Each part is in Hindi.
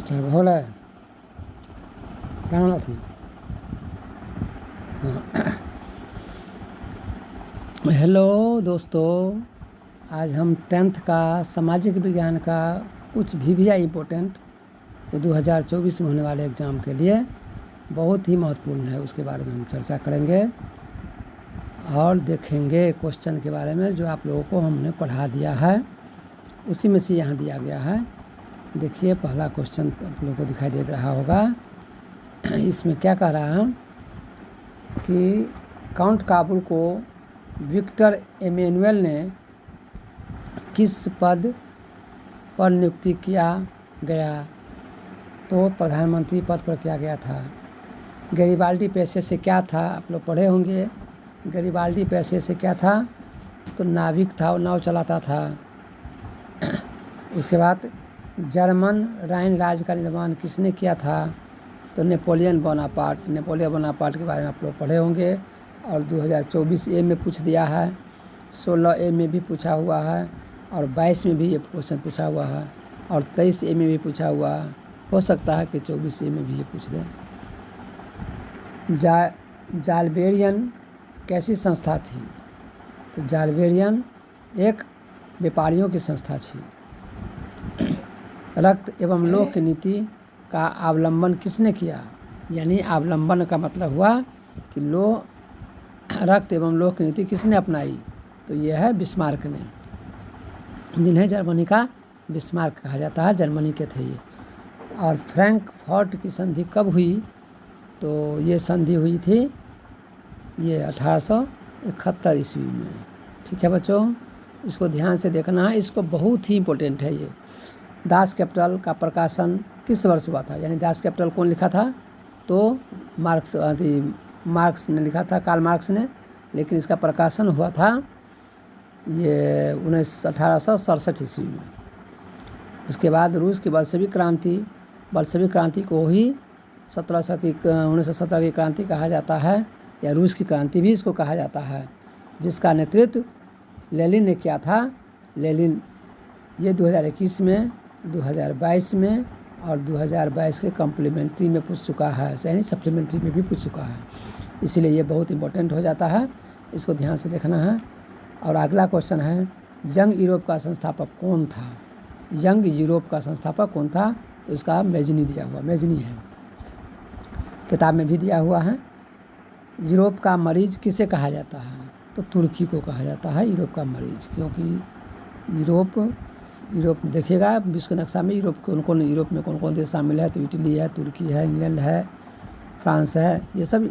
अच्छा भोल है क्या थी। हेलो दोस्तों, आज हम 10th का सामाजिक विज्ञान का कुछ VVI इम्पोर्टेंट जो 2024 में होने वाले एग्ज़ाम के लिए बहुत ही महत्वपूर्ण है, उसके बारे में हम चर्चा करेंगे और देखेंगे क्वेश्चन के बारे में जो आप लोगों को हमने पढ़ा दिया है, उसी में से यहाँ दिया गया है। देखिए पहला क्वेश्चन आप लोगों को दिखाई दे रहा होगा। इसमें क्या कह रहा है कि काउंट काबुल को विक्टर एमेनुएल ने किस पद पर नियुक्ति किया गया, तो प्रधानमंत्री पद पर किया गया था। गैरिबाल्डी पेशे से क्या था, आप लोग पढ़े होंगे। गैरिबाल्डी पेशे से क्या था, तो नाविक था, नाव चलाता था। उसके बाद जर्मन राइन राज्य का निर्माण किसने किया था, तो नेपोलियन बोनापार्ट के बारे में आप लोग पढ़े होंगे और 2024 में पूछ दिया है, 16 में भी पूछा हुआ है और 22 में भी ये क्वेश्चन पूछा हुआ है और 23 में भी पूछा हुआ है। हो सकता है कि 24 में भी ये पूछ दें। जाल्बेरियन कैसी संस्था थी, तो जाल्बेरियन एक व्यापारियों की संस्था थी। रक्त एवं लोह की नीति का अवलंबन किसने किया, यानी अवलंबन का मतलब हुआ कि रक्त एवं लोह की नीति किसने अपनाई, तो यह है बिस्मार्क ने, जिन्हें जर्मनी का बिस्मार्क कहा जाता है, जर्मनी के थे ये। और फ्रैंकफर्ट की संधि कब हुई, तो ये संधि हुई थी ये 1871 ईस्वी में। ठीक है बच्चों, इसको ध्यान से देखना है, इसको बहुत ही इम्पोर्टेंट है ये। दास कैपिटल का प्रकाशन किस वर्ष हुआ था, यानी दास कैपिटल कौन लिखा था, तो मार्क्स ने लिखा था, कार्ल मार्क्स ने, लेकिन इसका प्रकाशन हुआ था ये 1867 ईस्वी में। उसके बाद रूस की बल्शेविक क्रांति को ही 1917 की क्रांति कहा जाता है, या रूस की क्रांति भी इसको कहा जाता है, जिसका नेतृत्व लेनिन ने किया था। लेनिन ये 2021 में, 2022 में और 2022 के कम्प्लीमेंट्री में पूछ चुका है, यानी सप्लीमेंट्री में भी पूछ चुका है, इसीलिए ये बहुत इंपॉर्टेंट हो जाता है, इसको ध्यान से देखना है। और अगला क्वेश्चन है, यंग यूरोप का संस्थापक कौन था। यंग यूरोप का संस्थापक कौन था, तो इसका मेजनी दिया हुआ, मेजनी है, किताब में भी दिया हुआ है। यूरोप का मरीज किसे कहा जाता है, तो तुर्की को कहा जाता है यूरोप का मरीज, क्योंकि यूरोप देखिएगा विश्व के नक्शा में यूरोप में कौन कौन देश शामिल है, तो इटली है, तुर्की है, इंग्लैंड है, फ्रांस है, ये सब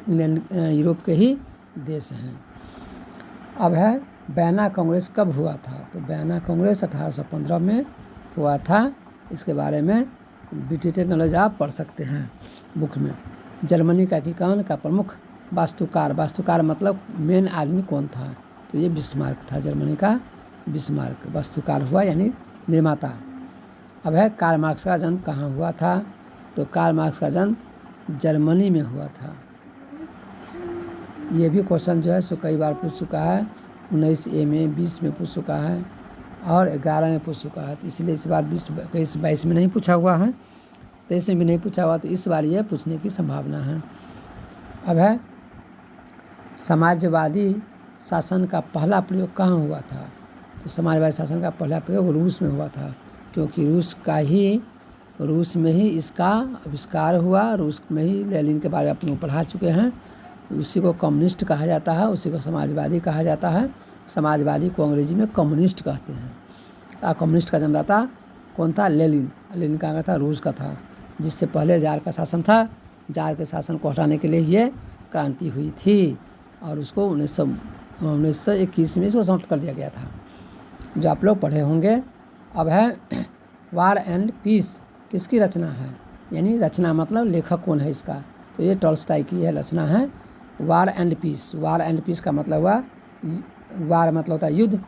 यूरोप के ही देश हैं। अब है वियना कांग्रेस कब हुआ था, तो वियना कांग्रेस 1815 में हुआ था। इसके बारे में डिटेल नॉलेज आप पढ़ सकते हैं बुक में। जर्मनी का एकीकरण का प्रमुख वास्तुकार मतलब मेन आदमी कौन था, तो ये बिस्मार्क था, जर्मनी का बिस्मार्क वास्तुकार हुआ, यानी निर्माता। अब है कार्ल मार्क्स का जन्म कहाँ हुआ था, तो कार्ल मार्क्स का जन्म जर्मनी में हुआ था। ये भी क्वेश्चन जो है सो कई बार पूछ चुका है, 19 में, 20 में पूछ चुका है और 11 में पूछ चुका है, तो इसलिए इस बार 22 में नहीं पूछा हुआ है, 23 में भी नहीं पूछा हुआ, तो इस बार ये पूछने की संभावना है। अब है समाजवादी शासन का पहला प्रयोग कहाँ हुआ था, तो समाजवादी शासन का पहला प्रयोग रूस में हुआ था, क्योंकि रूस में ही इसका आविष्कार हुआ, रूस में ही लेनिन के बारे में आप लोग पढ़ा चुके हैं। उसी को कम्युनिस्ट कहा जाता है, उसी को समाजवादी कहा जाता है। समाजवादी को अंग्रेजी में कम्युनिस्ट कहते हैं। कम्युनिस्ट का जन्मदाता कौन था, लेनिन कहाँ का था, रूस का था, जिससे पहले जार का शासन था। जार के शासन को हटाने के लिए ये क्रांति हुई थी और उसको 1921 में इसको समाप्त कर दिया गया था, जो आप लोग पढ़े होंगे। अब है वार एंड पीस किसकी रचना है, यानी रचना मतलब लेखक कौन है इसका, तो ये टॉल्स्टॉय की है रचना है, वार एंड पीस का मतलब हुआ, वार मतलब होता है युद्ध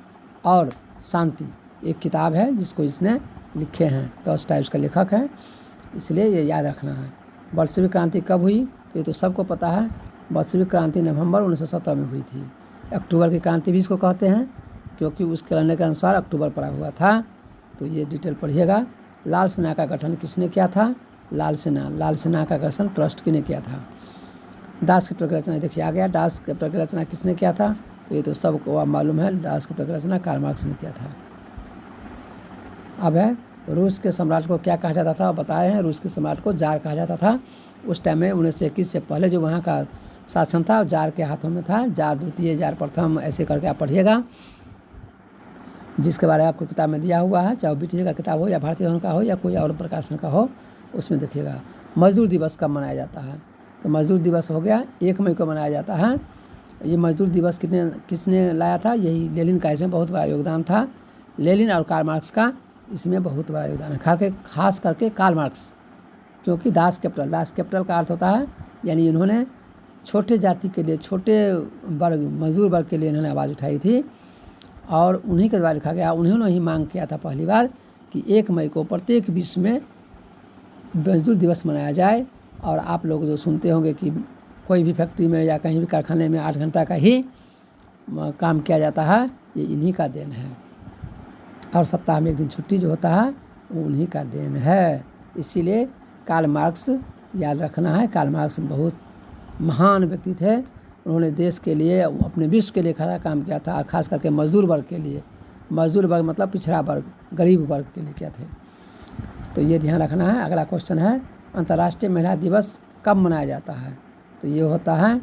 और शांति, एक किताब है जिसको इसने लिखे हैं, टॉल्स्टॉय उसका लेखक है, इसलिए ये याद रखना है। बल्शेविक क्रांति कब हुई, तो ये तो सबको पता है, बल्शेविक क्रांति नवंबर 1917 में हुई थी। अक्टूबर की क्रांति भी इसको कहते हैं, क्योंकि उस कैलेंडर के अनुसार अक्टूबर पड़ा हुआ था, तो ये डिटेल पढ़िएगा। लाल सेना का गठन किसने किया था, लाल सिन्हा का गठन ट्रस्ट ने किया था। दास कैपिटल की रचना देखिए आ गया, दास कैपिटल की रचना किसने किया था, तो ये तो सबको अब मालूम है, दास कैपिटल की रचना कार्ल मार्क्स ने किया था। अब है रूस के सम्राट को क्या कहा जाता था, बताए हैं, रूस के सम्राट को जार कहा जाता था। उस टाइम में 1921 से पहले जो वहाँ का शासन था जार के हाथों में था, जार द्वितीय, जार प्रथम, ऐसे करके आप पढ़िएगा, जिसके बारे में आपको किताब में दिया हुआ है, चाहे ब्रिटिश का किताब हो या भारतीय का हो या कोई और प्रकाशन का हो, उसमें देखिएगा। मजदूर दिवस कब मनाया जाता है, तो मजदूर दिवस हो गया 1 मई को मनाया जाता है। ये मजदूर दिवस किसने लाया था, यही लेनिन का इसमें बहुत बड़ा योगदान था। लेनिन और कार्ल मार्क्स का इसमें बहुत बड़ा योगदान है, खास करके कार्ल मार्क्स, क्योंकि दास कैपिटल का अर्थ होता है यानी इन्होंने छोटे जाति के लिए, छोटे वर्ग, मजदूर वर्ग के लिए इन्होंने आवाज़ उठाई थी और उन्हीं के द्वारा लिखा गया। उन्होंने ही मांग किया था पहली बार कि 1 मई को प्रत्येक विश्व में मजदूर दिवस मनाया जाए। और आप लोग जो सुनते होंगे कि कोई भी फैक्ट्री में या कहीं भी कारखाने में 8 घंटा का ही काम किया जाता है, ये इन्हीं का देन है। और सप्ताह में 1 दिन छुट्टी जो होता है वो उन्हीं का देन है। इसीलिए कार्ल मार्क्स याद रखना है। कार्ल मार्क्स बहुत महान व्यक्ति थे, उन्होंने देश के लिए, अपने विश्व के लिए खरा काम किया था, खास करके मजदूर वर्ग के लिए। मजदूर वर्ग मतलब पिछड़ा वर्ग, गरीब वर्ग के लिए किया थे, तो ये ध्यान रखना है। अगला क्वेश्चन है अंतर्राष्ट्रीय महिला दिवस कब मनाया जाता है, तो ये होता है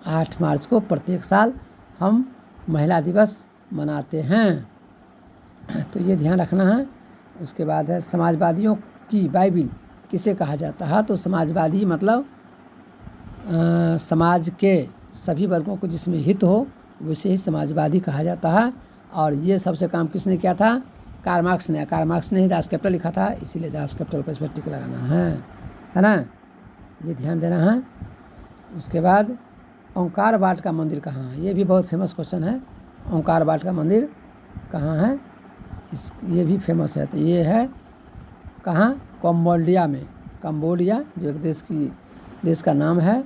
8 मार्च को। प्रत्येक साल हम महिला दिवस मनाते हैं, तो ये ध्यान रखना है। उसके बाद है समाजवादियों की बाइबिल किसे कहा जाता है, तो समाजवादी मतलब समाज के सभी वर्गों को जिसमें हित हो वैसे ही समाजवादी कहा जाता है। और ये सबसे काम किसने किया था, कार्ल मार्क्स ने। कार्ल मार्क्स ने ही दास कैपिटल लिखा था, इसीलिए दास कैपिटल पर इस पर टिक लगाना है ना, ये ध्यान देना है। उसके बाद ओंकार बाट का मंदिर कहाँ है, ये भी बहुत फेमस क्वेश्चन है। ओंकार बाट का मंदिर कहाँ है, ये भी फेमस है, तो ये है कहाँ, कंबोडिया में। कंबोडिया जो एक देश का नाम है,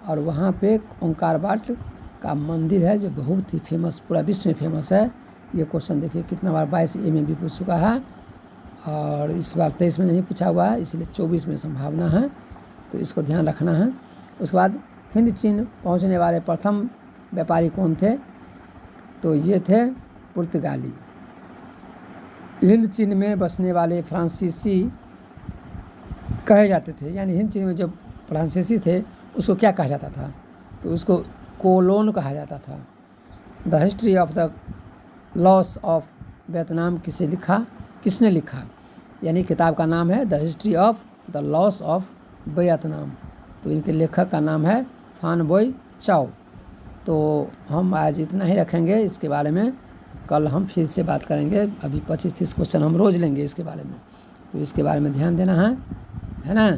और वहाँ पे ओंकार बाट का मंदिर है जो बहुत ही फेमस, पूरा विश्व में फेमस है। ये क्वेश्चन देखिए कितना बार 22A में भी पूछ चुका है और इस बार 23 में नहीं पूछा हुआ है, इसलिए 24 में संभावना है, तो इसको ध्यान रखना है। उसके बाद हिंद चीन पहुँचने वाले प्रथम व्यापारी कौन थे, तो ये थे पुर्तगाली। हिंद चीन में बसने वाले फ्रांसीसी कहे जाते थे, यानी हिंद चीन में जो फ्रांसीसी थे उसको क्या कहा जाता था, तो उसको कोलोन कहा जाता था। The history of the loss of Vietnam किसने लिखा, यानी किताब का नाम है the history of the loss of Vietnam, तो इनके लेखक का नाम है फान बोई चाओ। तो हम आज इतना ही रखेंगे, इसके बारे में कल हम फिर से बात करेंगे। अभी 25-30 क्वेश्चन हम रोज़ लेंगे इसके बारे में, तो इसके बारे में ध्यान देना है ना।